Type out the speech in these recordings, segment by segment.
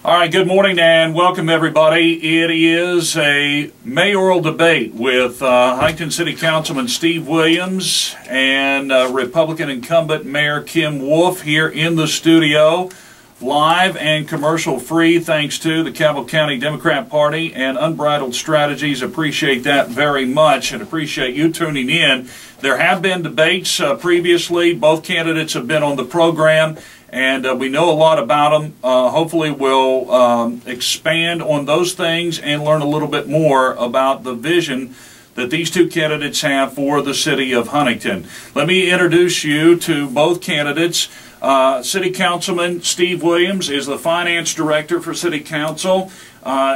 All right, good morning and welcome everybody. It is a mayoral debate with Huntington City Councilman Steve Williams and Republican incumbent Mayor Kim Wolf here in the studio, live and commercial free thanks to the Cabell County Democrat Party and Unbridled Strategies. Appreciate that very much and appreciate you tuning in. There have been debates previously. Both candidates have been on the program, and we know a lot about them. Hopefully we'll expand on those things and learn a little bit more about the vision that these two candidates have for the city of Huntington. Let me introduce you to both candidates. City Councilman Steve Williams is the Finance Director for City Council.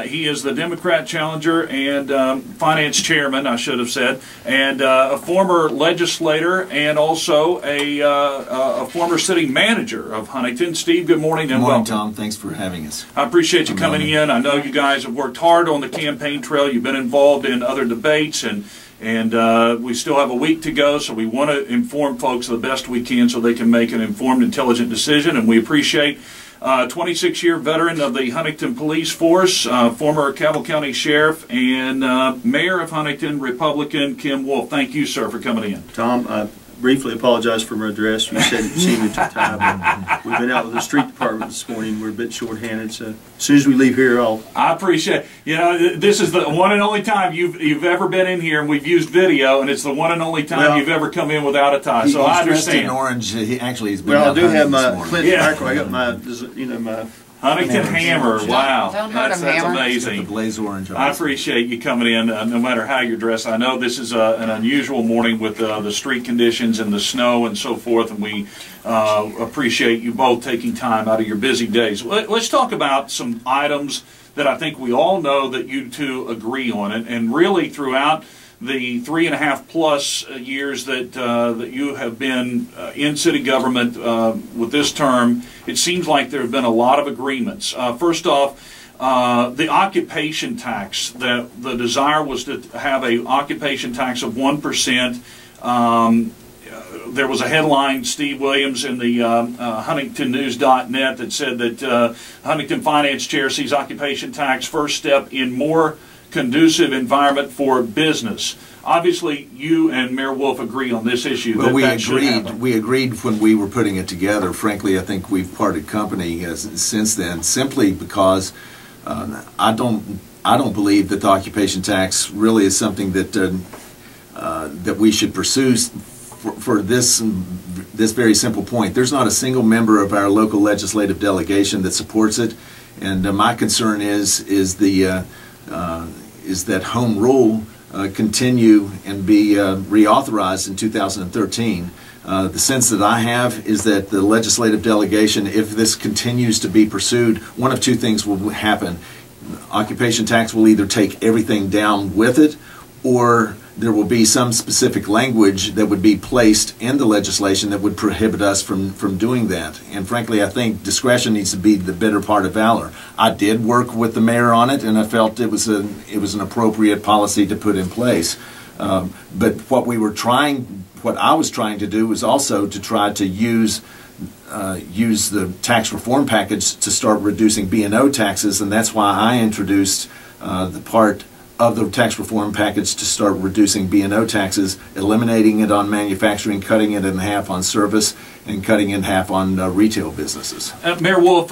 He is the Democrat challenger and Finance Chairman, I should have said, and a former legislator and also a former city manager of Huntington. Steve, good morning and welcome. Good morning, Tom. Thanks for having us. I appreciate you coming in. I know you guys have worked hard on the campaign trail. You've been involved in other debates, and we still have a week to go, so we want to inform folks the best we can so they can make an informed, intelligent decision, and we appreciate 26-year veteran of the Huntington Police Force, former Cabell County Sheriff, and Mayor of Huntington, Republican Kim Wolf. Thank you, sir, for coming in. Tom, I briefly apologize for my address. You said you seemed to time. We've been out with the street department this morning. We're a bit short-handed, so as soon as we leave here, I appreciate it. You know, this is the one and only time you've ever been in here, and we've used video, and it's the one and only time you've ever come in without a tie. So I understand. In orange. He actually has been. Well, I do have my Clinton micro. I got my, my Huntington Hammer. Wow, Don't hurt that's Hammer. amazing. The blaze orange. I appreciate you coming in, no matter how you're dressed. I know this is an unusual morning with the street conditions and the snow and so forth, and we appreciate you both taking time out of your busy days. Let's talk about some items that I think we all know that you two agree on, and really throughout the 3.5+ years that you have been in city government with this term, it seems like there have been a lot of agreements. First off, the occupation tax. The desire was to have an occupation tax of 1%. There was a headline, Steve Williams, in the HuntingtonNews.net that said that Huntington Finance Chair sees occupation tax first step in more conducive environment for business. Obviously, you and Mayor Wolf agree on this issue. Well, we agreed when we were putting it together. Frankly, I think we've parted company since then, simply because I don't believe that the occupation tax really is something that that we should pursue for this very simple point. There's not a single member of our local legislative delegation that supports it, and my concern is that home rule continue and be reauthorized in 2013. The sense that I have is that the legislative delegation, if this continues to be pursued, one of two things will happen. Occupation tax will either take everything down with it, or there will be some specific language that would be placed in the legislation that would prohibit us from doing that. And frankly, I think discretion needs to be the better part of valor. I did work with the mayor on it, and I felt it was an appropriate policy to put in place. But what I was trying to do was also to try to use the tax reform package to start reducing B&O taxes, and that's why I introduced the part of the tax reform package to start reducing B&O taxes, eliminating it on manufacturing, cutting it in half on service, and cutting it in half on retail businesses. Mayor Wolf,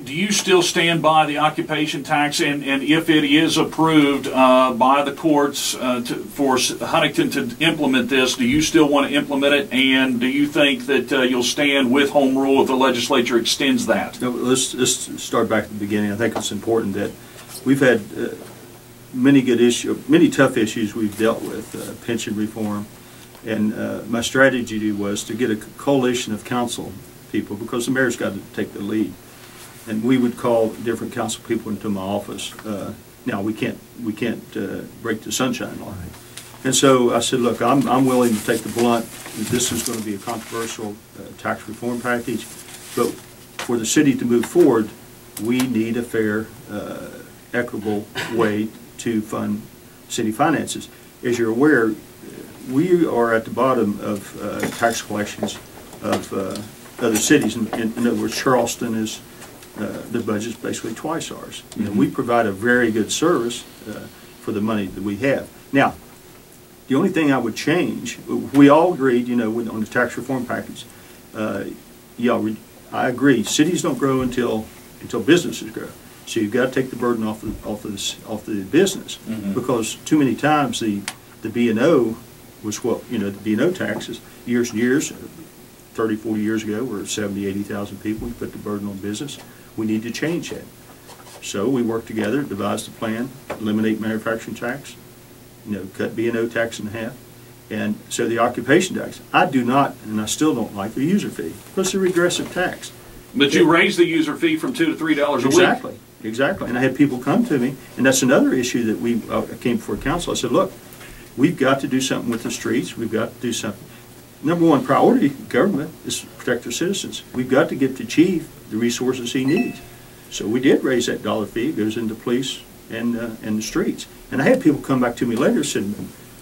do you still stand by the occupation tax, and if it is approved by the courts for Huntington to implement this, do you still want to implement it, and do you think that you'll stand with home rule if the legislature extends that? No, let's start back at the beginning. I think it's important that we've had many tough issues we've dealt with, pension reform, and my strategy was to get a coalition of council people, because the mayor's got to take the lead, and we would call different council people into my office. Now we can't break the sunshine law, and so I said, look, I'm willing to take the blunt. This is going to be a controversial tax reform package, but for the city to move forward, we need a fair, equitable way to fund city finances. As you're aware, we are at the bottom of tax collections of other cities. In other words, Charleston is their budget's basically twice ours. You know, we provide a very good service for the money that we have. Now, the only thing I would change, we all agreed, you know, on the tax reform package. I agree. Cities don't grow until businesses grow. So you've got to take the burden off the business, because too many times the B&O was what, you know, the B&O taxes years and years, 30, 40 years ago, were 70, 80,000 people. We put the burden on business. We need to change that. So we worked together, devised a plan, eliminate manufacturing tax, you know, cut B&O tax in half. And so the occupation tax, I do not, and I still don't like the user fee, because it's a regressive tax. But you raised the user fee from $2 to $3 a week. Exactly, exactly. And I had people come to me, and that's another issue that we came before council. I said, look, we've got to do something with the streets. We've got to do something. Number one priority, government, is to protect our citizens. We've got to give the chief the resources he needs. So we did raise that dollar fee. It goes into police and the streets. And I had people come back to me later and said,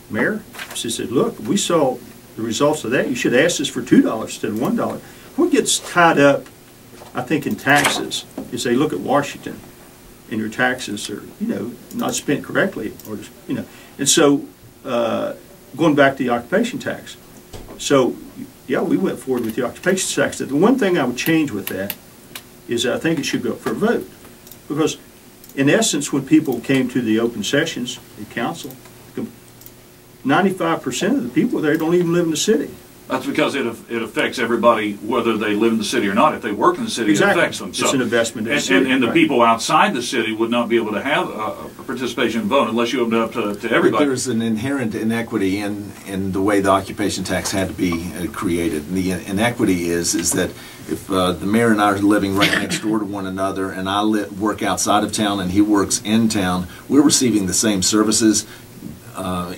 Mayor, she said, look, we saw the results of that. You should have asked us for $2 instead of $1. What gets tied up, I think, in taxes is they look at Washington and your taxes are, you know, not spent correctly, or, you know. And so going back to the occupation tax. So, yeah, we went forward with the occupation tax. The one thing I would change with that is I think it should go up for a vote. Because, in essence, when people came to the open sessions in council, 95% of the people there don't even live in the city. That's because it affects everybody, whether they live in the city or not. If they work in the city, exactly. It affects them. So, it's an investment in the city. And the people outside the city would not be able to have a participation vote unless you opened it up to everybody. But there's an inherent inequity in the way the occupation tax had to be created. And the inequity is that if the mayor and I are living right next door to one another, and I work outside of town and he works in town, we're receiving the same services.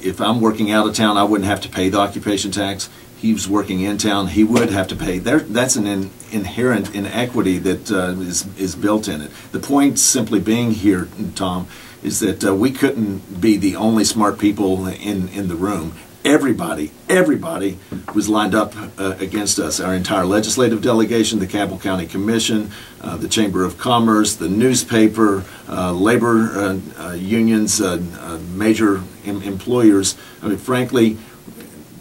If I'm working out of town, I wouldn't have to pay the occupation tax. He was working in town, he would have to pay. That's an inherent inequity that is built in it. The point simply being here, Tom, is that we couldn't be the only smart people in the room. Everybody was lined up against us. Our entire legislative delegation, the Cabell County Commission, the Chamber of Commerce, the newspaper, labor unions, major employers. I mean, frankly,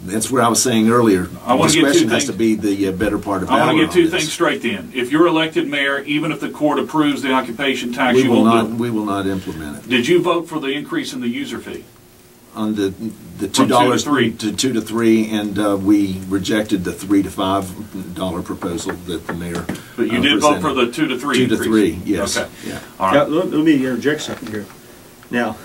that's what I was saying earlier. Discretion has to be the better part of it. I want to get two things straight then. If you're elected mayor, even if the court approves the occupation tax, you won't do it. We will not implement it. Did you vote for the increase in the user fee? On the $2 to $2 to $3, and we rejected the $3 to $5 proposal that the mayor. But you did vote for the $2 to $3. $2 to $3, yes. Okay. Yeah. All right. Now, let me interject something here. Now,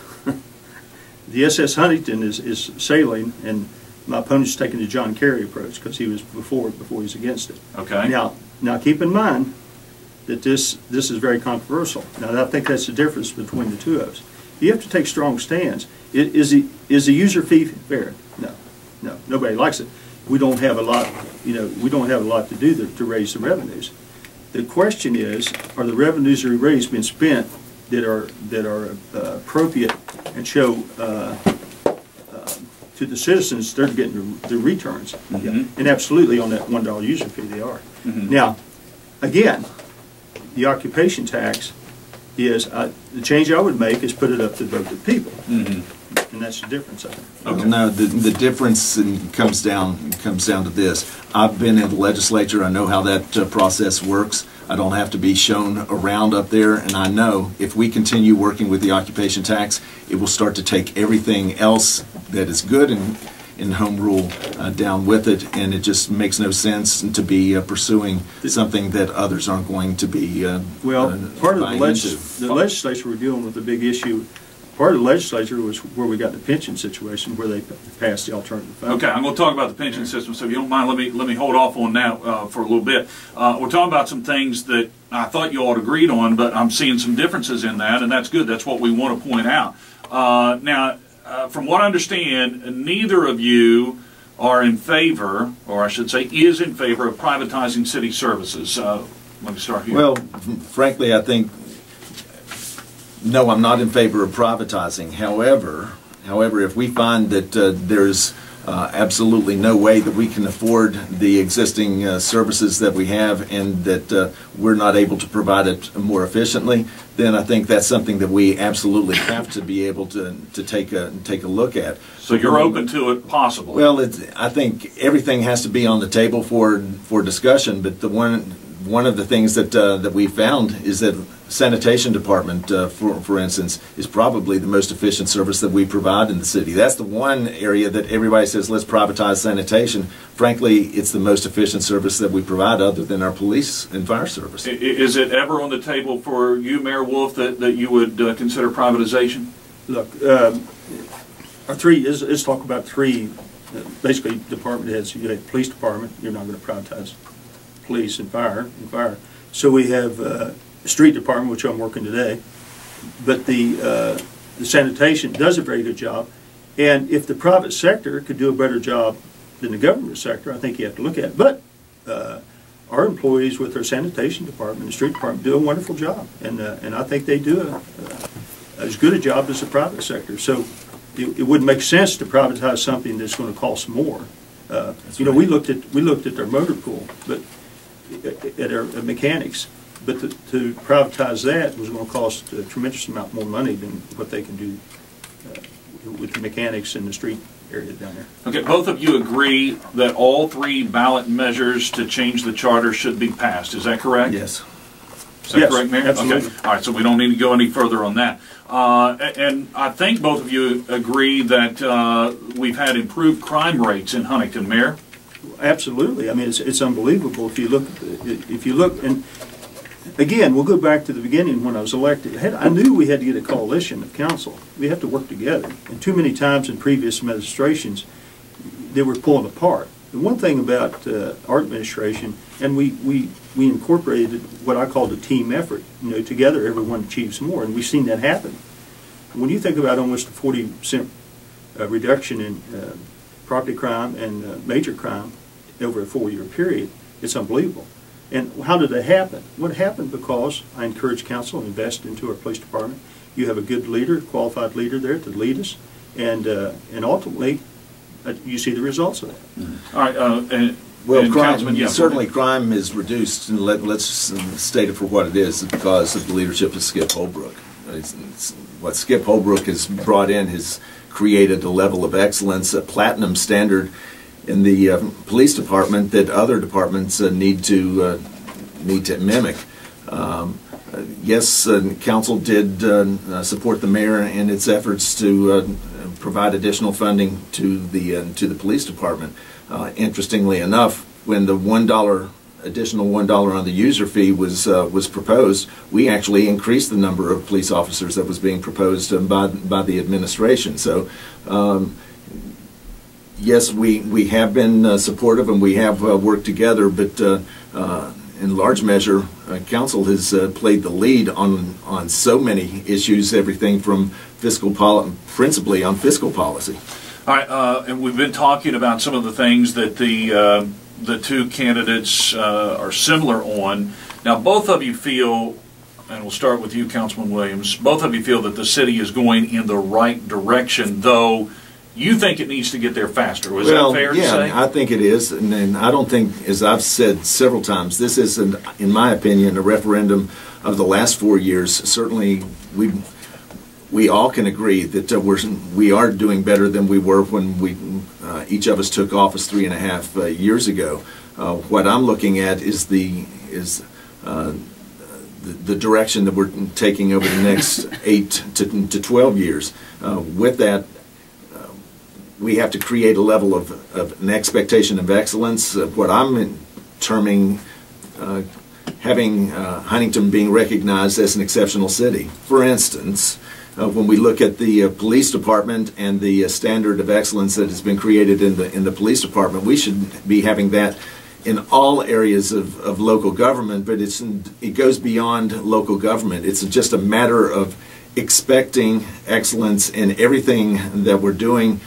the SS Huntington is sailing, and my opponent's taking the John Kerry approach because he was before he was against it. Okay. Now keep in mind that this is very controversial. Now, I think that's the difference between the two of us. You have to take strong stands. Is the user fee fair? No, nobody likes it. We don't have a lot, you know, we don't have a lot to do to raise the revenues. The question is, are the revenues that are raised being spent that are appropriate and show to the citizens they're getting the returns? Yeah. And absolutely on that $1 user fee they are. Now, again, the occupation tax is the change I would make is put it up to the vote of the people, and that's the difference, I think. Okay. No, the difference comes down to this. I've been in the legislature. I know how that process works. I don't have to be shown around up there, and I know if we continue working with the occupation tax, it will start to take everything else that is good in home rule down with it, and it just makes no sense to be pursuing something that others aren't going to be well, part of the legislature we're dealing with a big issue. Part of the legislature was where we got the pension situation, where they passed the alternative fund. Okay, I'm going to talk about the pension system, so if you don't mind, let me hold off on that for a little bit. We're talking about some things that I thought you all agreed on, but I'm seeing some differences in that, and that's good. That's what we want to point out. Now, from what I understand, neither of you are in favor, or I should say is in favor, of privatizing city services. Let me start here. Well, frankly, I think, no, I'm not in favor of privatizing. However, if we find that there's absolutely no way that we can afford the existing services that we have, and that we're not able to provide it more efficiently, then I think that's something that we absolutely have to be able to take a look at. So you're open to it possibly? Well, I think everything has to be on the table for discussion, but one of the things that we found is that sanitation department, for instance, is probably the most efficient service that we provide in the city. That's the one area that everybody says, let's privatize sanitation. Frankly, it's the most efficient service that we provide, other than our police and fire service. Is it ever on the table for you, Mayor Wolf, that you would consider privatization? Look, let's talk about three, basically department heads. You have police department, you're not going to privatize police and fire. So we have the street department, which I'm working today, but the sanitation does a very good job. And if the private sector could do a better job than the government sector, I think you have to look at it. But our employees with their sanitation department and street department do a wonderful job, and I think they do as good a job as the private sector. So it wouldn't make sense to privatize something that's going to cost more. You know, we looked at their motor pool, but at our mechanics, but to privatize that was going to cost a tremendous amount more money than what they can do with the mechanics in the street area down there. Okay, both of you agree that all three ballot measures to change the charter should be passed. Is that correct? Yes. Is that correct, Mayor? Absolutely. Okay. All right, so we don't need to go any further on that. And I think both of you agree that we've had improved crime rates in Huntington, Mayor. Absolutely. I mean, it's unbelievable if you look. And again, we'll go back to the beginning when I was elected. I knew we had to get a coalition of council. We have to work together. And too many times in previous administrations, they were pulling apart. The one thing about our administration, and we incorporated what I called a team effort. You know, together everyone achieves more, and we've seen that happen. When you think about almost a 40% reduction in property crime and major crime over a 4-year period, it's unbelievable. And how did that happen? What happened because I encourage council to invest into our police department. You have a good leader, qualified leader there to lead us, and ultimately you see the results of that. All right. Well, crime, certainly crime is reduced, and let's state it for what it is, because of the leadership of Skip Holbrook. What Skip Holbrook has brought in has created a level of excellence, a platinum standard in the police department that other departments need to mimic. Yes, council did support the mayor in its efforts to provide additional funding to the police department. Interestingly enough, when the additional $1 on the user fee was proposed, we actually increased the number of police officers that was being proposed by the administration. So. Yes, we have been supportive, and we have worked together, but in large measure, council has played the lead on so many issues, everything from principally on fiscal policy. All right, and we've been talking about some of the things that the two candidates are similar on. Now, both of you feel, and we'll start with you, Councilman Williams, both of you feel that the city is going in the right direction, though you think it needs to get there faster. Was that fair to say? Yeah, I think it is. And I don't think, as I've said several times, this isn't, in my opinion, a referendum of the last 4 years. Certainly, we all can agree that we are doing better than we were when each of us took office 3.5 years ago. What I'm looking at is the direction that we're taking over the next 8 to 12 years. With that, we have to create a level of an expectation of excellence. What I'm terming having Huntington being recognized as an exceptional city. For instance, when we look at the police department and the standard of excellence that has been created in the police department, we should be having that in all areas of local government, but it goes beyond local government. It's just a matter of expecting excellence in everything that we're doing.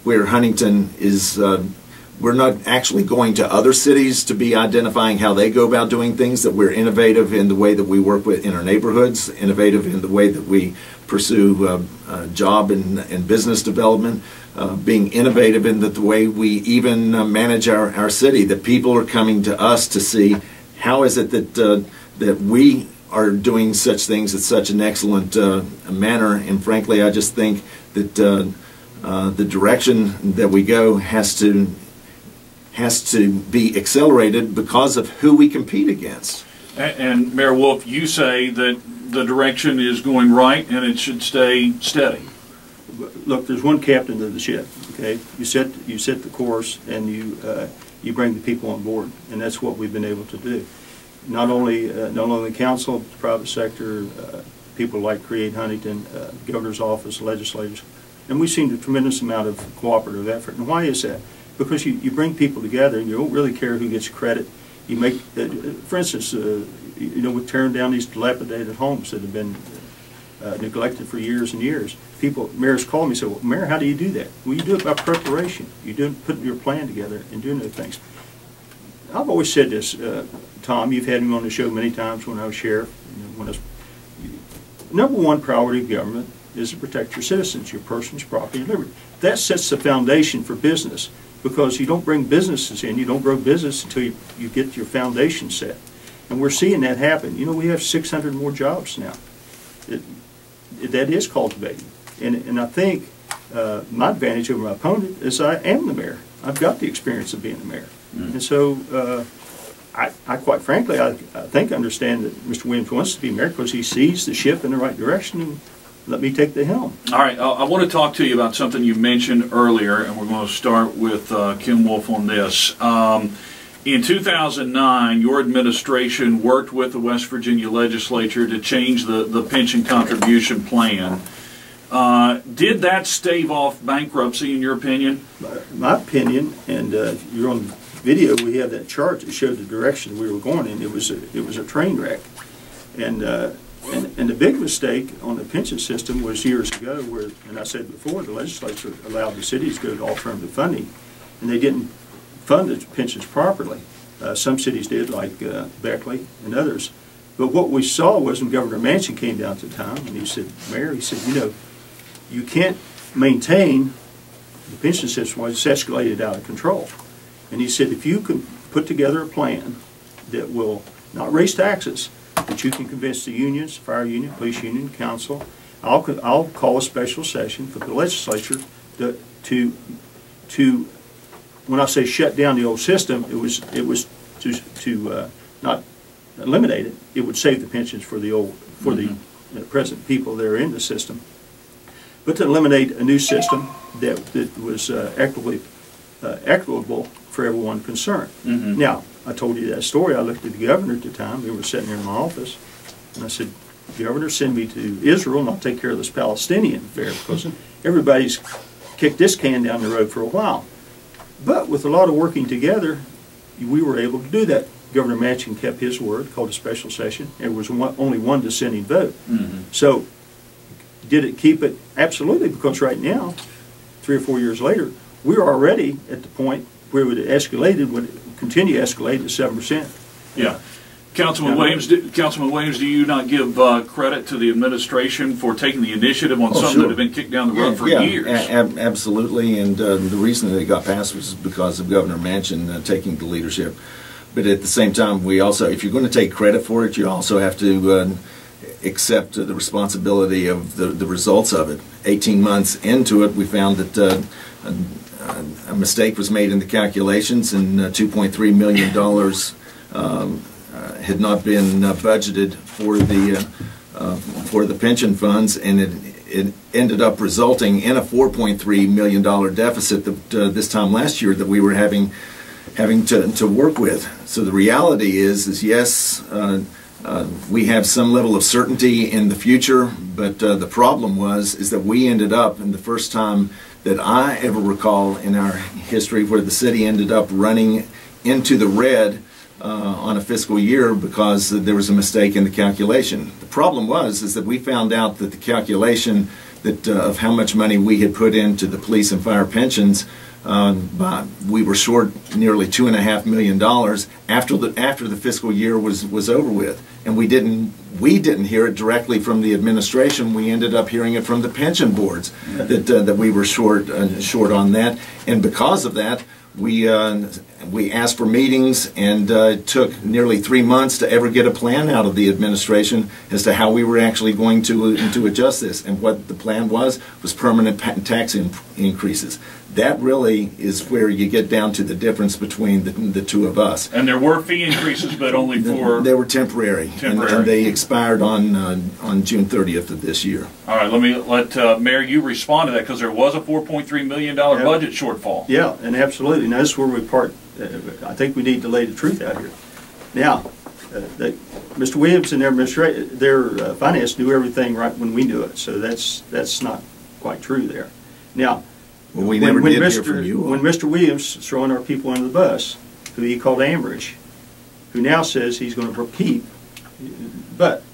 Where Huntington is, we're not actually going to other cities to be identifying how they go about doing things, that we're innovative in the way that we work in our neighborhoods, innovative in the way that we pursue job and business development. being innovative in the way we even manage our city. That people are coming to us to see how is it that we are doing such things at such an excellent manner. And frankly, I just think that the direction that we go has to be accelerated because of who we compete against. And Mayor Wolf, you say that the direction is going right and it should stay steady. Look, there's one captain to the ship. Okay, you set the course, and you bring the people on board, and that's what we've been able to do. Not only the council, the private sector, people like Create Huntington, governor's office, legislators, and we've seen a tremendous amount of cooperative effort. And why is that? Because you bring people together, and you don't really care who gets credit. You make, for instance, we're tearing down these dilapidated homes that have been neglected for years and years. Mayors call me and say, well, Mayor, how do you do that? Well, you do it by preparation. You do it, putting your plan together and doing those things. I've always said this, Tom, you've had me on the show many times when I was sheriff. Number one priority of government is to protect your citizens, your persons, property, and liberty. That sets the foundation for business, because you don't bring businesses in, you don't grow business until you get your foundation set. And we're seeing that happen. We have 600 more jobs now. That is cultivating. And I think my advantage over my opponent is I am the mayor. I've got the experience of being the mayor. And so I quite frankly, I think understand that Mr. Williams wants to be mayor because he sees the ship in the right direction, and let me take the helm. All right, I want to talk to you about something you mentioned earlier, and we're going to start with Kim Wolf on this. In 2009, your administration worked with the West Virginia legislature to change the pension contribution plan. Did that stave off bankruptcy, in your opinion? My opinion, and you're on video, we have that chart that showed the direction we were going in. It was a train wreck. And the big mistake on the pension system was years ago where, and I said before, the legislature allowed the cities to go to alternative funding, and they didn't fund the pensions properly. Some cities did, like Beckley and others. But what we saw was when Governor Manchin came down to town, and he said, Mayor, he said, you can't maintain the pension system while it's escalated out of control. And he said, if you can put together a plan that will not raise taxes, but you can convince the unions, fire union, police union, council, I'll call a special session for the legislature to when I say shut down the old system, it was to not eliminate it. It would save the pensions for the present people that are in the system, but to eliminate a new system that was equitable for everyone concerned. Now, I told you that story. I looked at the governor at the time. We were sitting here in my office, and I said, Governor, send me to Israel, and I'll take care of this Palestinian affair, because everybody's kicked this can down the road for a while. But with a lot of working together, we were able to do that. Governor Manchin kept his word, called a special session. There was only one dissenting vote. So did it keep it? Absolutely, because right now, 3 or 4 years later, we're already at the point where it would continue to escalate to 7%. Yeah. Councilman Williams, do you not give credit to the administration for taking the initiative on something that had been kicked down the road for years? Absolutely, and the reason that it got passed was because of Governor Manchin taking the leadership. But at the same time, we also, if you're going to take credit for it, you also have to accept the responsibility of the results of it. 18 months into it, we found that a mistake was made in the calculations, and $2.3 million had not been budgeted for the pension funds, and it ended up resulting in a $4.3 million deficit that this time last year that we were having to work with. So the reality is yes, we have some level of certainty in the future, but the problem is that we ended up, in the first time that I ever recall in our history, where the city ended up running into the red on a fiscal year because there was a mistake in the calculation. The problem is that we found out that the calculation of how much money we had put into the police and fire pensions we were short nearly $2.5 million after the fiscal year was over with, and we didn't hear it directly from the administration. We ended up hearing it from the pension boards that we were short on that, and because of that, we asked for meetings, and it took nearly 3 months to ever get a plan out of the administration as to how we were actually going to adjust this. And what the plan was permanent tax increases. That really is where you get down to the difference between the two of us. And there were fee increases, but only for... They were temporary. And they expired on June 30th of this year. All right, let Mayor, you respond to that, because there was a $4.3 million budget shortfall. Yeah, and absolutely. Now, this is where we I think we need to lay the truth out here. Now, Mr. Williams and their finance knew everything right when we knew it, so that's not quite true there. Now, well, we never did hear from you all. When Mr. Williams is throwing our people under the bus, who he called Ambridge, who now says he's going to keep, but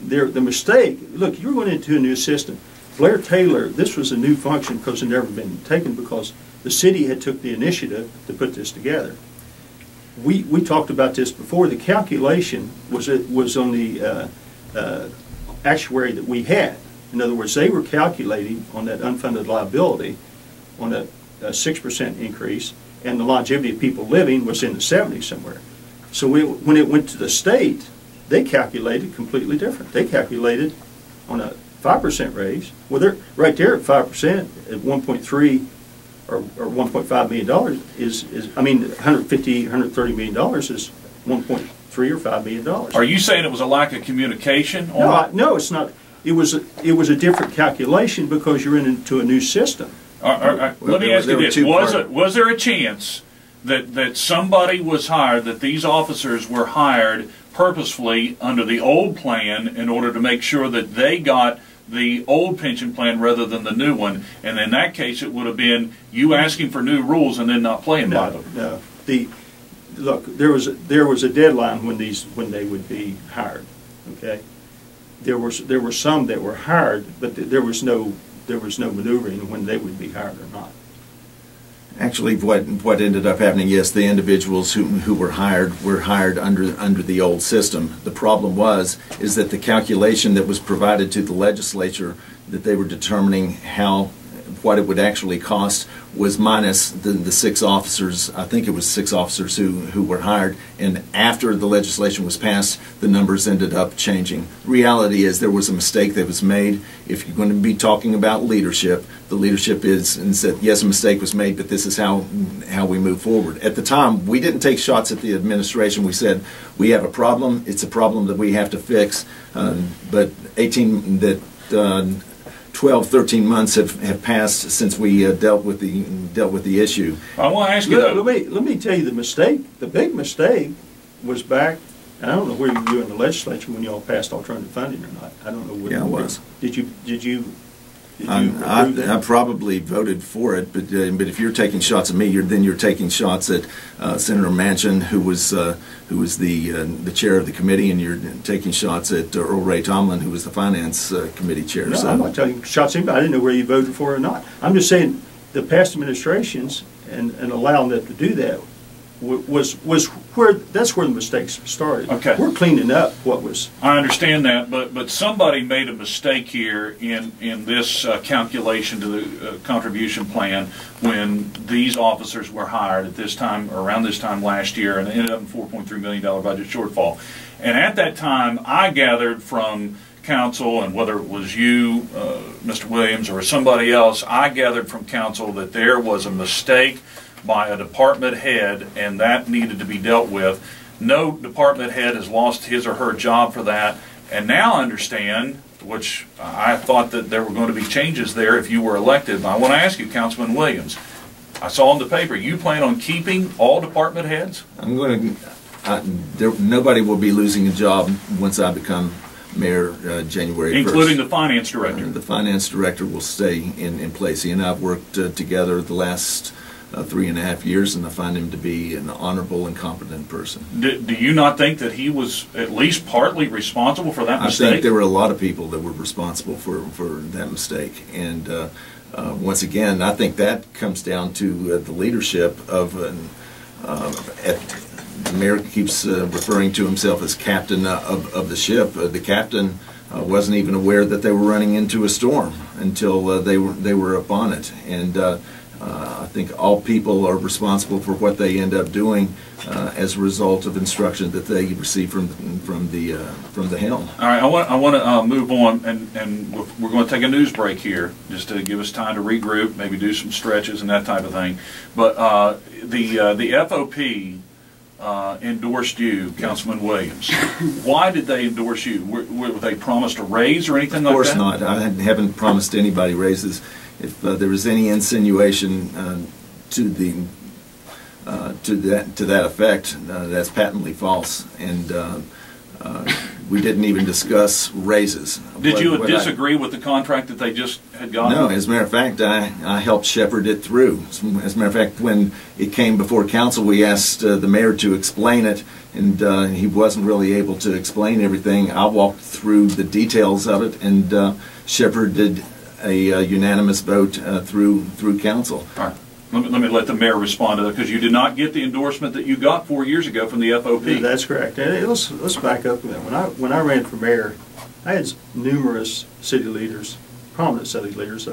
the mistake, look, you're going into a new system. Blair Taylor, this was a new function because it had never been taken, because the city had took the initiative to put this together. We talked about this before. The calculation was on the actuary that we had. In other words, they were calculating on that unfunded liability on a 6% increase, and the longevity of people living was in the 70s somewhere. So when it went to the state, they calculated completely different. They calculated on a 5% raise. Well, they're right there at 5% at 1.3 or $1.5 million is I mean, $130 million is 1.3 or $5 million. Are you saying it was a lack of communication? No, it's not. It was a different calculation because you're into a new system. Let me ask you this: was there a chance that somebody was hired, that these officers were hired purposefully under the old plan in order to make sure that they got the old pension plan rather than the new one, and in that case it would have been you asking for new rules and then not playing by them? No. Look, there was a deadline when they would be hired. Okay, there were some that were hired, but there was no maneuvering when they would be hired or not. Actually, what ended up happening, yes, the individuals who were hired under the old system. The problem is that the calculation that was provided to the legislature, that they were determining what it would actually cost, was minus the 6 officers. I think it was 6 officers who were hired, and after the legislation was passed, the numbers ended up changing. Reality is there was a mistake that was made. If you're going to be talking about leadership, the leadership is and said, yes, a mistake was made, but this is how we move forward. At the time, we didn't take shots at the administration. We said, we have a problem. It's a problem that we have to fix. But 12, 13 months have passed since we dealt with the issue. I want to ask you though. Let me tell you the mistake. The big mistake was back. And I don't know where you were in the legislature when you all passed alternative funding or not. I don't know where. Yeah, it was. Did you I probably voted for it, but if you're taking shots at me, then you're taking shots at Senator Manchin, who was the chair of the committee, and you're taking shots at Earl Ray Tomlin, who was the finance committee chair. No, I'm not taking shots at anybody. I didn't know where you voted for or not. I'm just saying the past administrations and allowing them to do that was where the mistakes started. Okay. We're cleaning up what was. I understand that, but somebody made a mistake here in this calculation to the contribution plan when these officers were hired at this time, around this time last year, and it ended up in $4.3 million budget shortfall. And at that time, I gathered from council, and whether it was you, Mr. Williams, or somebody else, I gathered from council that there was a mistake by a department head, and that needed to be dealt with. No department head has lost his or her job for that, and now I understand, which I thought that there were going to be changes there if you were elected. I want to ask you, Councilman Williams, I saw in the paper, you plan on keeping all department heads? I'm going to, nobody will be losing a job once I become mayor January 1st. Including the finance director? The finance director will stay in place. He and I have worked together the last 3.5 years, and I find him to be an honorable and competent person. Do you not think that he was at least partly responsible for that mistake? I think there were a lot of people that were responsible for that mistake, and once again, I think that comes down to the leadership of the mayor keeps referring to himself as captain of the ship. The captain wasn't even aware that they were running into a storm until they were upon it. And I think all people are responsible for what they end up doing as a result of instruction that they receive from the helm. All right, I want to move on, and we're going to take a news break here just to give us time to regroup, maybe do some stretches and that type of thing. But the FOP endorsed you, Councilman Williams. Why did they endorse you? Were they promised a raise or anything like that? Of course not. I haven't promised anybody raises. If there was any insinuation to that effect, that's patently false, and we didn't even discuss raises. Did you disagree with the contract that they just had gotten? No, as a matter of fact, I helped shepherd it through. As a matter of fact, when it came before council, we asked the mayor to explain it, and he wasn't really able to explain everything. I walked through the details of it and shepherded a unanimous vote through council. All right. Let me let the mayor respond to that, because you did not get the endorsement that you got 4 years ago from the FOP. That's correct. And let's back up a minute. When I ran for mayor, I had numerous city leaders, prominent city leaders.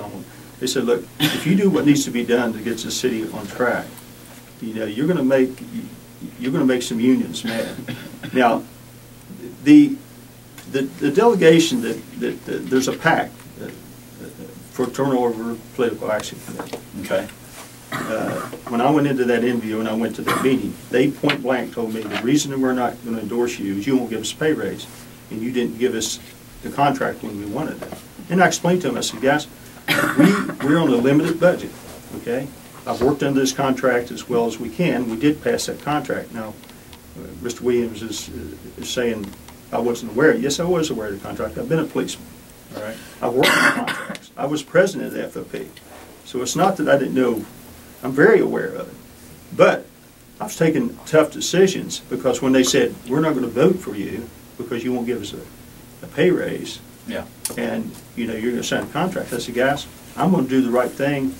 They said, "Look, if you do what needs to be done to get the city on track, you're going to make some unions mad." Now, the delegation that there's a pact for turnover political action committee. Okay. When I went into that interview and I went to that meeting, they point blank told me the reason we're not going to endorse you is you won't give us a pay raise, and you didn't give us the contract when we wanted it. And I explained to them, I said, guys, we're on a limited budget, okay? I've worked under this contract as well as we can. We did pass that contract. Now, Mr. Williams is saying I wasn't aware. Yes, I was aware of the contract. I've been a policeman, all right? I've worked on contracts. I was president of the FOP. So it's not that I didn't know. I'm very aware of it. But I was taking tough decisions, because when they said, we're not going to vote for you because you won't give us a pay raise, yeah, and you're going to sign a contract, I said, guys, I'm going to do the right thing.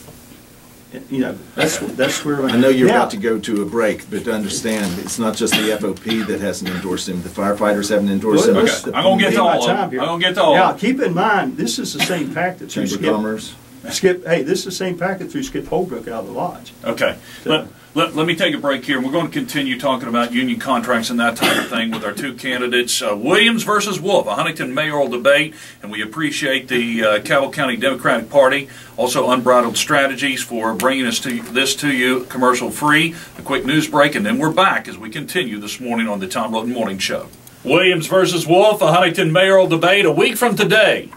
That's where I know you're about to go to a break, but understand, it's not just the FOP that hasn't endorsed him. The firefighters haven't endorsed him. Okay. I'm going to get to all of them. I'm going to get to all Now, of them. keep in mind, this is the same pact that Chamber of Commerce. Hey, this is the same packet through Skip Holbrook out of the lodge. Okay. So, Let me take a break here, and we're going to continue talking about union contracts and that type of thing with our two candidates, Williams versus Wolf, a Huntington mayoral debate, and we appreciate the Cabell County Democratic Party, also Unbridled Strategies, for bringing this to you commercial-free. A quick news break, and then we're back as we continue this morning on the Tom Roten Morning Show. Williams versus Wolf, a Huntington mayoral debate. A week from today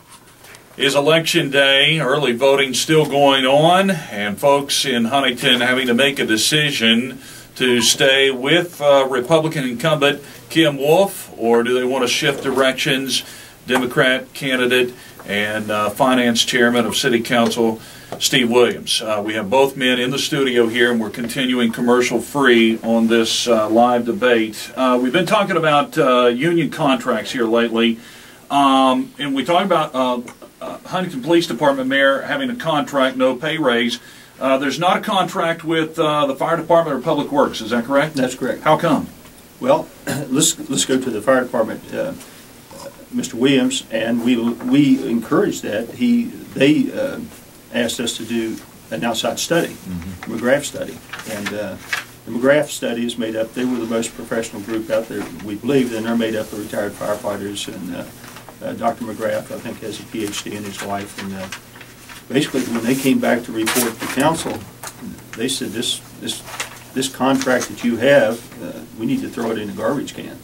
is election day. Early voting still going on, and folks in Huntington having to make a decision to stay with Republican incumbent Kim Wolf, or do they want to shift directions? Democrat candidate and finance chairman of City Council Steve Williams. We have both men in the studio here, and we're continuing commercial free on this live debate. We've been talking about union contracts here lately, and we talked about Huntington Police Department mayor having a contract, no pay raise. There's not a contract with the fire department or public works. Is that correct? That's correct. How come? Well, let's go to the fire department. Mr. Williams, and we encouraged that. They asked us to do an outside study, McGrath study, and the McGrath study is made up. They were the most professional group out there, we believe, and they're made up of retired firefighters. And Dr. McGrath, I think, has a PhD in his life, and basically, when they came back to report to council, they said this contract that you have, we need to throw it in the garbage can.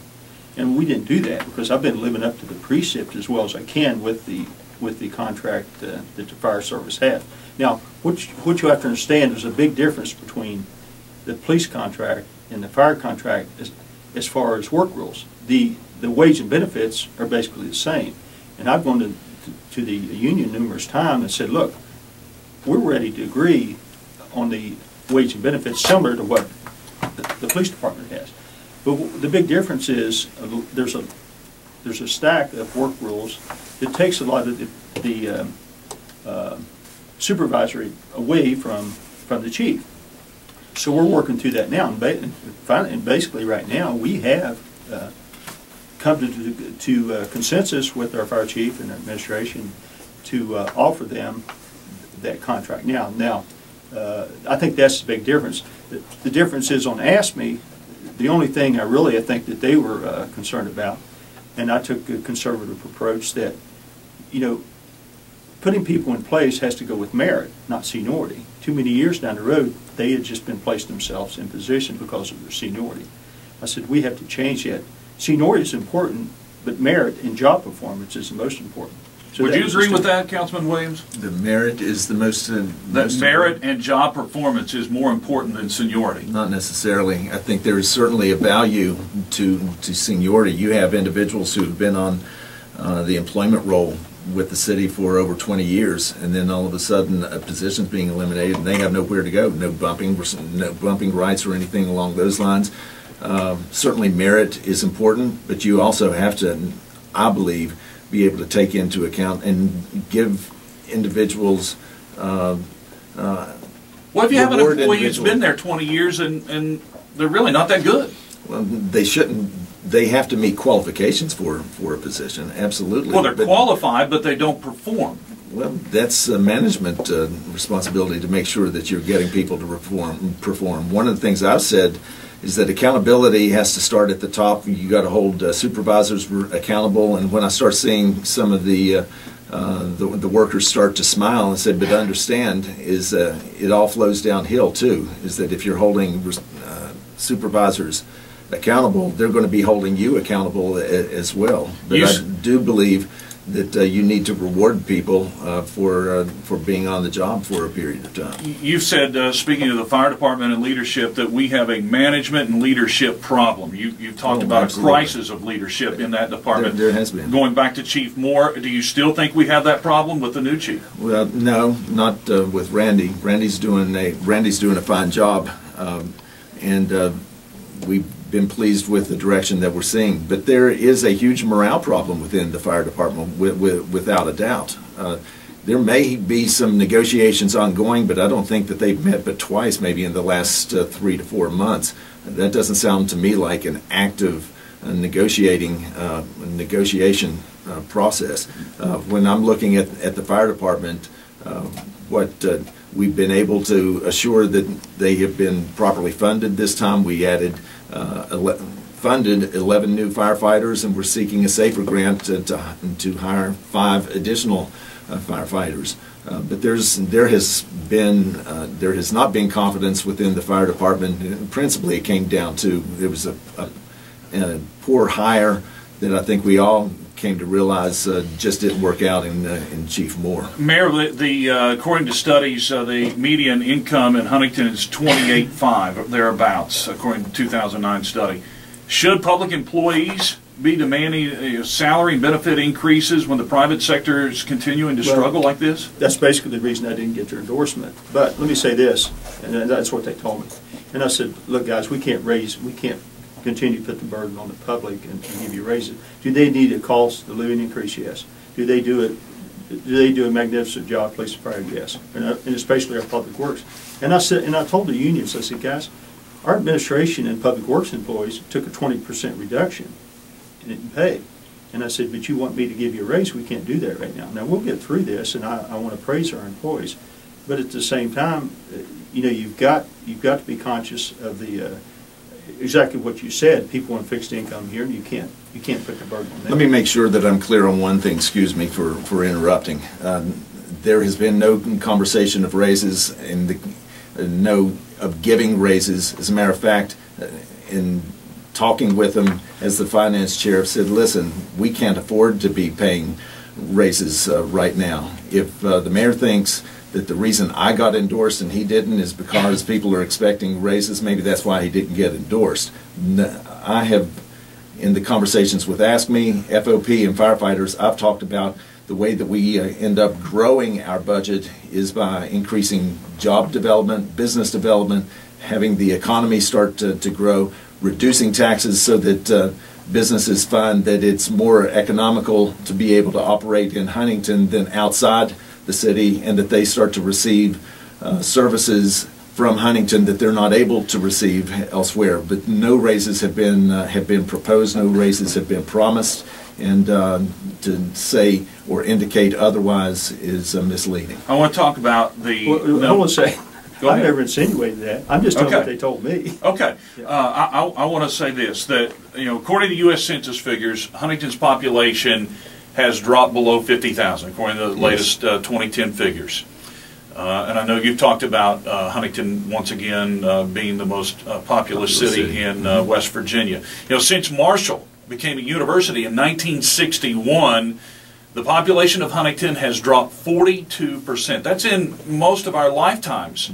And we didn't do that, because I've been living up to the precept as well as I can with the contract that the fire service has. Now, what you have to understand, there's a big difference between the police contract and the fire contract as far as work rules. The wage and benefits are basically the same. And I've gone to the union numerous times and said, look, we're ready to agree on the wage and benefits similar to what the police department has. But the big difference is there's a stack of work rules that takes a lot of the supervisory away from the chief. So we're working through that now, and basically right now we have come to consensus with our fire chief and administration to offer them that contract. Now, I think that's the big difference. The difference is on ASME, the only thing I think that they were concerned about, and I took a conservative approach that, you know, putting people in place has to go with merit, not seniority. Too many years down the road, they had just been placed themselves in position because of their seniority. I said, we have to change that. Seniority is important, but merit and job performance is the most important. So would you agree with that, Councilman Williams? The merit is the most... that merit and job performance is more important than seniority? Not necessarily. I think there is certainly a value to seniority. You have individuals who have been on the employment roll with the city for over 20 years, and then all of a sudden a position's being eliminated and they have nowhere to go. No bumping rights or anything along those lines. Certainly merit is important, but you also have to, I believe, be able to take into account and give individuals well, if you have an employee who's been there 20 years and they're really not that good. Well, they shouldn't. They have to meet qualifications for a position, absolutely. Well, they're qualified, but they don't perform. Well, that's a management responsibility to make sure that you're getting people to perform. One of the things I've said is that accountability has to start at the top. You got to hold supervisors accountable. And when I start seeing some of the workers start to smile and say, "But understand, is it all flows downhill too? Is that if you're holding supervisors accountable, they're going to be holding you accountable as well." But I do believe that you need to reward people for being on the job for a period of time. You've said, speaking of the fire department and leadership, that we have a management and leadership problem. You've talked about absolutely. A crisis of leadership in that department. There has been. Going back to Chief Moore, do you still think we have that problem with the new chief? Well, no, not with Randy. Randy's doing a fine job, and we've been pleased with the direction that we're seeing. But there is a huge morale problem within the fire department, without a doubt. There may be some negotiations ongoing, but I don't think that they've met but twice maybe in the last 3 to 4 months. That doesn't sound to me like an active negotiation process. When I'm looking at the fire department, what we've been able to assure that they have been properly funded this time. We added funded 11 new firefighters, and we're seeking a SAFER grant to hire 5 additional firefighters. But there has not been confidence within the fire department. And principally, it came down to there was a poor hire that I think we all came to realize just didn't work out in Chief Moore. Mayor, according to studies, the median income in Huntington is $28,500, thereabouts, according to the 2009 study. Should public employees be demanding salary and benefit increases when the private sector is continuing to struggle like this? That's basically the reason I didn't get their endorsement. But let me say this, and that's what they told me. And I said, look, guys, we can't continue to put the burden on the public and give you raises. Do they need a cost of living increase? Yes. Do they do a magnificent job, police and fire? Yes. And especially our public works. And I told the unions, I said, guys, our administration and public works employees took a 20% reduction in pay. And I said, but you want me to give you a raise? We can't do that right now. Now we'll get through this, and I want to praise our employees. But at the same time, you know, you've got to be conscious of the exactly what you said. People on fixed income here, and you can't put the burden on them. Let me make sure that I'm clear on one thing. Excuse me for interrupting. There has been no conversation of raises and no of giving raises. As a matter of fact, in talking with them as the finance chair, I've said, listen, we can't afford to be paying raises right now. If the mayor thinks that the reason I got endorsed and he didn't is because people are expecting raises, maybe that's why he didn't get endorsed. I have, in the conversations with Ask Me, FOP, and firefighters, I've talked about the way that we end up growing our budget is by increasing job development, business development, having the economy start to grow, reducing taxes so that businesses find that it's more economical to be able to operate in Huntington than outside the city and that they start to receive services from Huntington that they're not able to receive elsewhere. But no raises have been proposed, no raises have been promised, and to say or indicate otherwise is misleading. I want to talk about the... Well, I want to say, Go I ahead. never insinuated that. I'm just telling what they told me. Okay. Yeah. I want to say this, that, according to U.S. Census figures, Huntington's population has dropped below 50,000, according to the latest 2010 figures. And I know you've talked about Huntington, once again, being the most populous city in West Virginia. Since Marshall became a university in 1961, the population of Huntington has dropped 42%. That's in most of our lifetimes.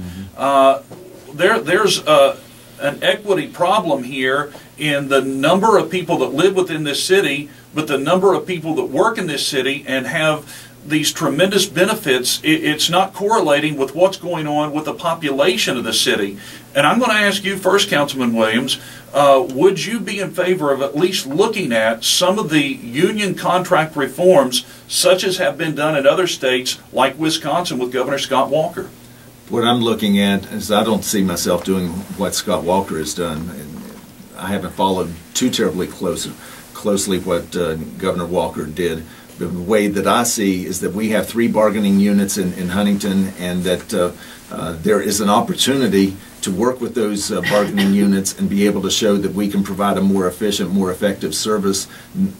There's an equity problem here in the number of people that live within this city, but the number of people that work in this city and have these tremendous benefits, it's not correlating with what's going on with the population of the city. And I'm going to ask you first, Councilman Williams, would you be in favor of at least looking at some of the union contract reforms such as have been done in other states like Wisconsin with Governor Scott Walker? What I'm looking at is I don't see myself doing what Scott Walker has done. And I haven't followed too terribly closely what Governor Walker did. The way that I see is that we have 3 bargaining units in Huntington, and that there is an opportunity to work with those bargaining units and be able to show that we can provide a more efficient, more effective service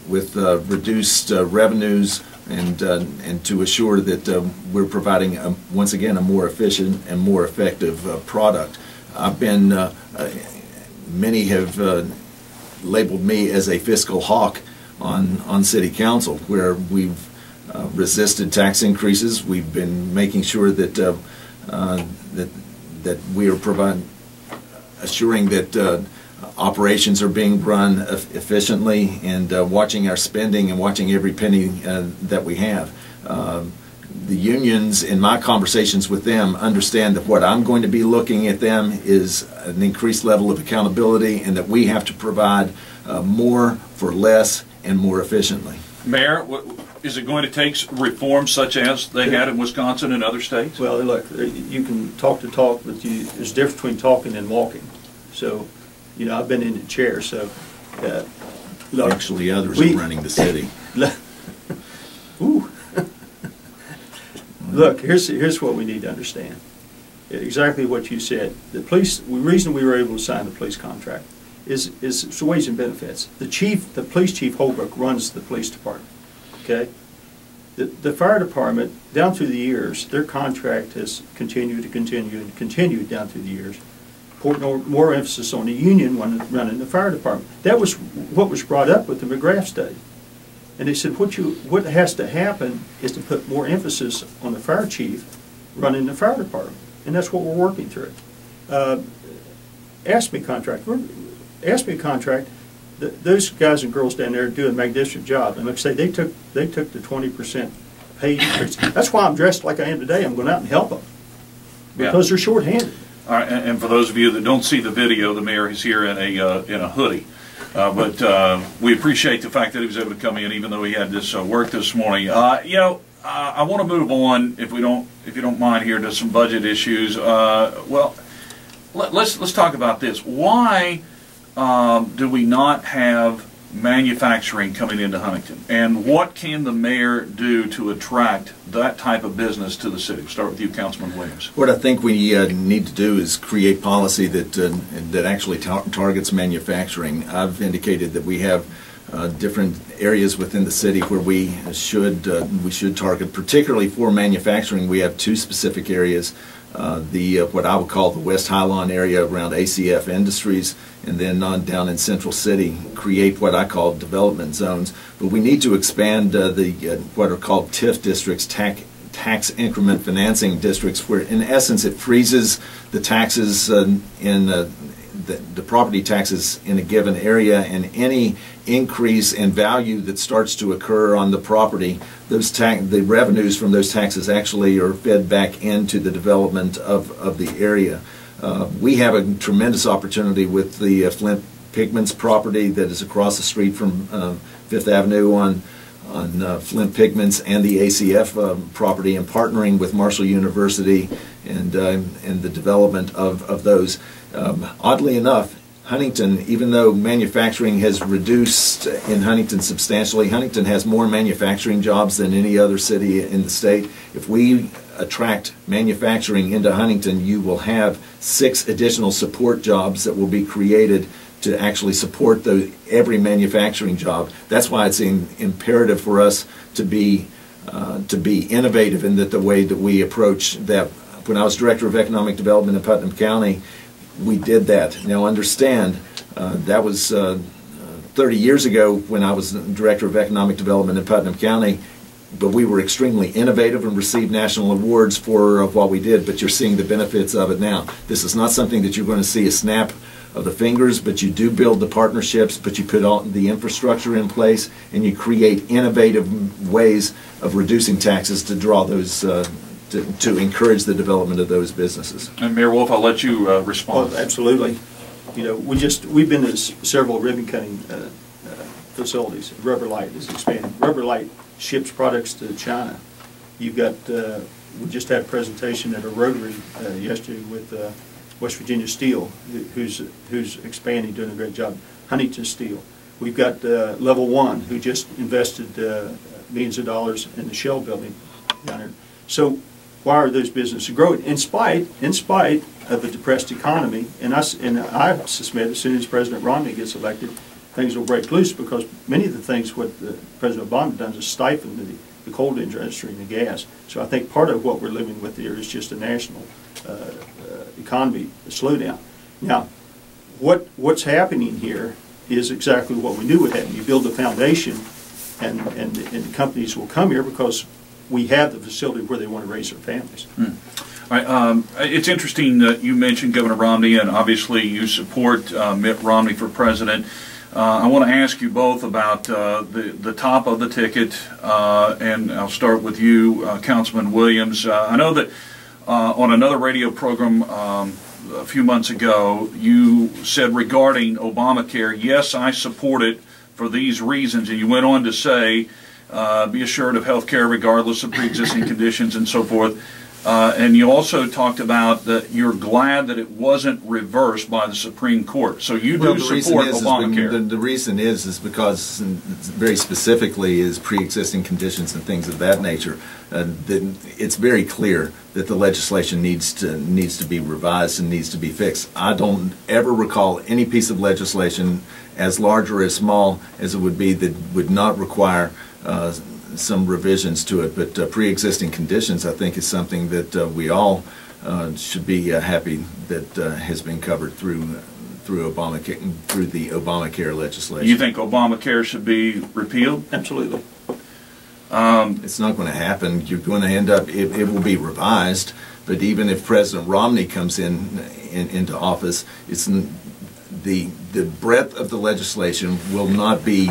with reduced revenues, and to assure that we're providing, once again, a more efficient and more effective product. I've been, many have labeled me as a fiscal hawk on City Council, where we've resisted tax increases. We've been making sure that that we are assuring that operations are being run efficiently, and watching our spending and watching every penny that we have. The unions, in my conversations with them, understand that what I'm going to be looking at them is an increased level of accountability, and that we have to provide more for less and more efficiently. Mayor, is it going to take reforms such as they had in Wisconsin and other states? Well, look, you can talk the talk, but there's a difference between talking and walking. So, I've been in the chair, so look. Actually, others are running the city. Ooh. Look, here's what we need to understand. Exactly what you said. The reason we were able to sign the police contract is wage and benefits. The police chief Holbrook runs the police department. Okay, the fire department, down through the years, their contract has continued down through the years. Put more emphasis on the union running the fire department. That was what was brought up with the McGrath study, and they said what has to happen is to put more emphasis on the fire chief running the fire department, and that's what we're working through. ASME contract, those guys and girls down there do a magnificent job. And like I say, they took the 20% pay increase. That's why I'm dressed like I am today. I'm going out and help them because they're short-handed. All right, and for those of you that don't see the video, the mayor is here in a hoodie. But we appreciate the fact that he was able to come in, even though he had this work this morning. I want to move on, if you don't mind, here to some budget issues. Well, let's talk about this. Why do we not have manufacturing coming into Huntington? And what can the mayor do to attract that type of business to the city? We'll start with you, Councilman Williams. What I think we need to do is create policy that actually targets manufacturing. I've indicated that we have different areas within the city where we should target, particularly for manufacturing. We have 2 specific areas. What I would call the West Highlawn area around ACF Industries, and then down in Central City, create what I call development zones. But we need to expand what are called TIF districts, tax increment financing districts, where in essence it freezes the taxes the property taxes in a given area, and any increase in value that starts to occur on the property, the revenues from those taxes actually are fed back into the development of the area. We have a tremendous opportunity with the Flint Pigments property that is across the street from Fifth Avenue Flint Pigments and the ACF property, and partnering with Marshall University and the development of those. Oddly enough, Huntington, even though manufacturing has reduced in Huntington substantially, Huntington has more manufacturing jobs than any other city in the state. If we attract manufacturing into Huntington, you will have 6 additional support jobs that will be created to actually support every manufacturing job. That's why it's imperative for us to be innovative in the way that we approach that. When I was Director of Economic Development in Putnam County, we did that. Now understand, that was 30 years ago when I was Director of Economic Development in Putnam County, but we were extremely innovative and received national awards for what we did, but you're seeing the benefits of it now. This is not something that you're going to see a snap of the fingers, but you do build the partnerships, but you put all the infrastructure in place, and you create innovative ways of reducing taxes to draw those to encourage the development of those businesses. And Mayor Wolf, I'll let you respond. Well, absolutely. You know, we've been to several ribbon cutting facilities. Rubber Light is expanding. Rubber Light ships products to China. You've got we just had a presentation at a Rotary yesterday with West Virginia Steel, who's expanding, doing a great job. Huntington Steel. We've got Level 1, who just invested millions of dollars in the Shell building down there. So why are those businesses growing in spite of a depressed economy? And I suspect as soon as President Romney gets elected, things will break loose, because many of the things what President Obama has done is stifle the coal industry and the gas. So I think part of what we're living with here is just a national economy slowdown. Now, what's happening here is exactly what we knew would happen. You build a foundation, and the companies will come here because we have the facility where they want to raise their families. All right, it's interesting that you mentioned Governor Romney, and obviously you support Mitt Romney for president. I want to ask you both about the top of the ticket, and I'll start with you, Councilman Williams. I know that on another radio program a few months ago, you said regarding Obamacare, yes, I support it for these reasons, and you went on to say, be assured of health care regardless of pre-existing conditions and so forth. And you also talked about that you're glad that it wasn't reversed by the Supreme Court. So you do support Obamacare. The reason is because very specifically is pre-existing conditions and things of that nature. It's very clear that the legislation needs to be revised and needs to be fixed. I don't ever recall any piece of legislation, as large or as small as it would be, that would not require some revisions to it. But pre-existing conditions, I think, is something that we all should be happy that has been covered through Obamacare, through the Obamacare legislation. You think Obamacare should be repealed? Absolutely. It's not going to happen. You're going to end up, it will be revised, but even if President Romney comes into office, it's the breadth of the legislation will not be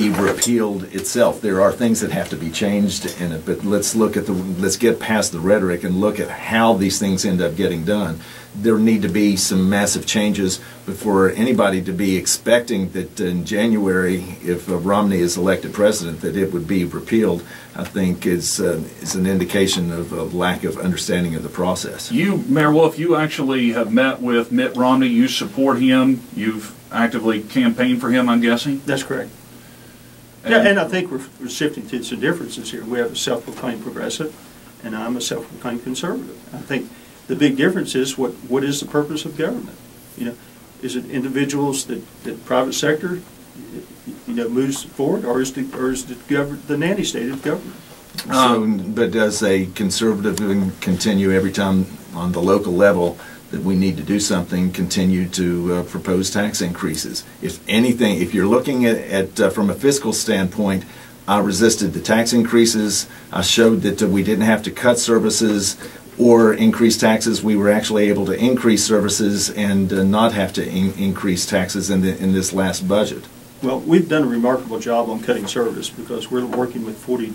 repealed itself. There are things that have to be changed in it, but let's get past the rhetoric and look at how these things end up getting done. There need to be some massive changes before anybody to be expecting that in January, if Romney is elected president, that it would be repealed. I think is an indication of a lack of understanding of the process. You, Mayor Wolf, you actually have met with Mitt Romney. You support him. You've actively campaigned for him, I'm guessing? That's correct. And I think we're shifting to some differences here. We have a self-proclaimed progressive, and I'm a self-proclaimed conservative. I think the big difference is what is the purpose of government? You know, is it individuals that private sector, you know, moves forward, or is the nanny state of government? But does a conservative continue every time on the local level that we need to do something, continue to propose tax increases? If anything, if you're looking at from a fiscal standpoint, I resisted the tax increases. I showed that we didn't have to cut services or increase taxes. We were actually able to increase services and not have to increase taxes in this last budget. Well, we've done a remarkable job on cutting service because we're working with 40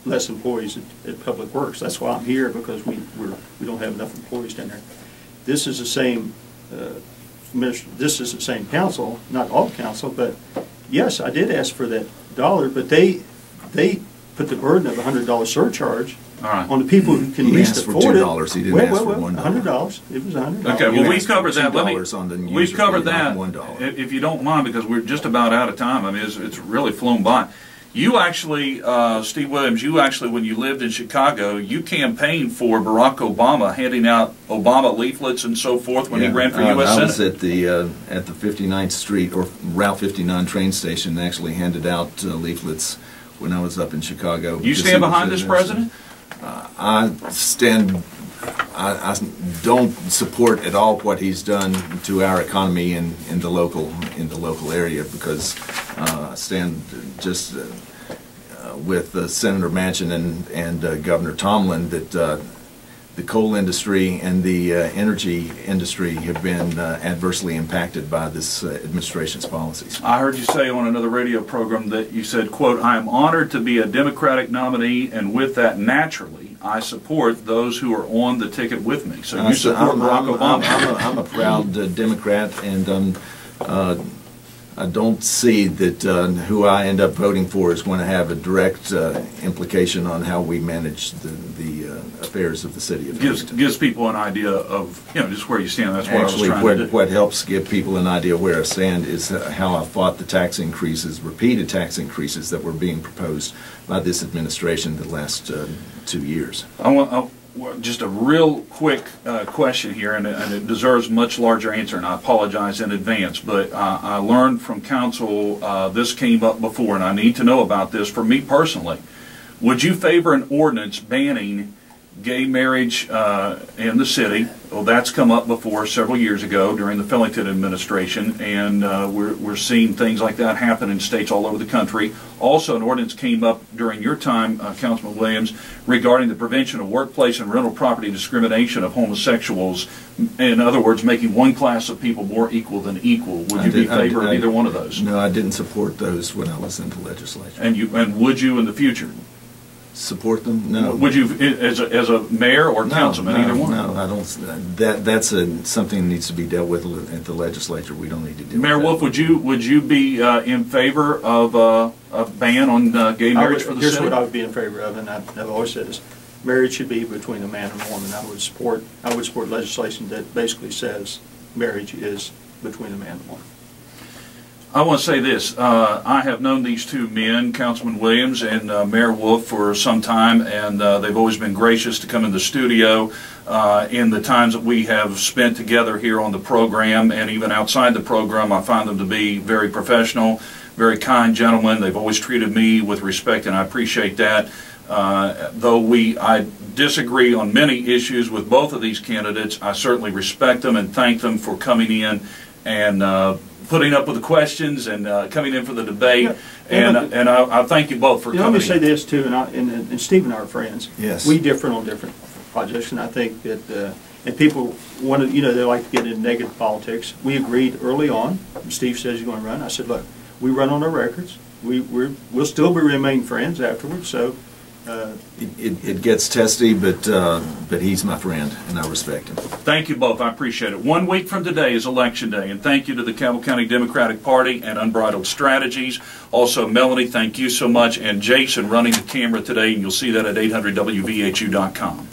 less employees at Public Works. That's why I'm here, because we don't have enough employees down there. This is the same this is the same council, not all council, but yes, I did ask for that but they put the burden of a $100 surcharge All right. on the people who can He least asked for afford it. $2. He didn't ask for $1. $100. It was $100. Okay, well, we've covered that. We've covered that. $1. If you don't mind, because we're just about out of time. I mean, it's really flown by. You actually, Steve Williams, when you lived in Chicago, you campaigned for Barack Obama, handing out Obama leaflets and so forth when he ran for U.S. Senate. I was at the 59th Street or Route 59 train station and actually handed out leaflets when I was up in Chicago. You stand behind this president? I don't support at all what he's done to our economy in the local area, because I stand just with Senator Manchin and Governor Tomlin that the coal industry and the energy industry have been adversely impacted by this administration's policies. I heard you say on another radio program that you said, quote, "I am honored to be a Democratic nominee, and with that, naturally, I support those who are on the ticket with me." So you support Barack Obama. I'm a proud Democrat, and I don't see that who I end up voting for is going to have a direct implication on how we manage the affairs of the city of Huntington. Gives people an idea of, just where you stand. That's what I was trying to do. What helps give people an idea where I stand is how I fought the tax increases, repeated tax increases that were being proposed by this administration the last 2 years. Just a real quick question here, and it deserves a much larger answer, and I apologize in advance, but I learned from counsel this came up before, and I need to know about this. For me personally, would you favor an ordinance banning gay marriage in the city? Well, that's come up before several years ago during the Fillington administration, and we're seeing things like that happen in states all over the country. Also, an ordinance came up during your time, Councilman Williams, regarding the prevention of workplace and rental property discrimination of homosexuals. In other words, making one class of people more equal than equal. Would you be in favor of either one of those? No, I didn't support those when I was in the legislature. And would you in the future? Support them? No. Would you, as a mayor or councilman, either one? No, I don't. That's something that needs to be dealt with at the legislature. We don't need to deal Mayor with that. Wolf, would you be in favor of a ban on gay marriage for the Here's city? what I would be in favor of, and I've always said this: marriage should be between a man and a woman. I would support legislation that basically says marriage is between a man and a woman. I want to say this. I have known these two men, Councilman Williams and Mayor Wolf, for some time, and they've always been gracious to come in the studio in the times that we have spent together here on the program, and even outside the program. I find them to be very professional, very kind gentlemen. They've always treated me with respect, and I appreciate that. Though I disagree on many issues with both of these candidates, I certainly respect them and thank them for coming in and putting up with the questions and coming in for the debate. Yeah. And I thank you both for coming. Let me say this too, and Steve and I are friends. Yes. We differ on different projects, and I think that and people want to, they like to get into negative politics. We agreed early on. Steve says he's going to run. I said, look, we run on our records. We'll still remain friends afterwards. So. It gets testy, but he's my friend, and I respect him. Thank you both. I appreciate it. 1 week from today is Election Day, and thank you to the Cabell County Democratic Party and Unbridled Strategies. Also, Melanie, thank you so much, and Jason running the camera today, and you'll see that at 800WVHU.com.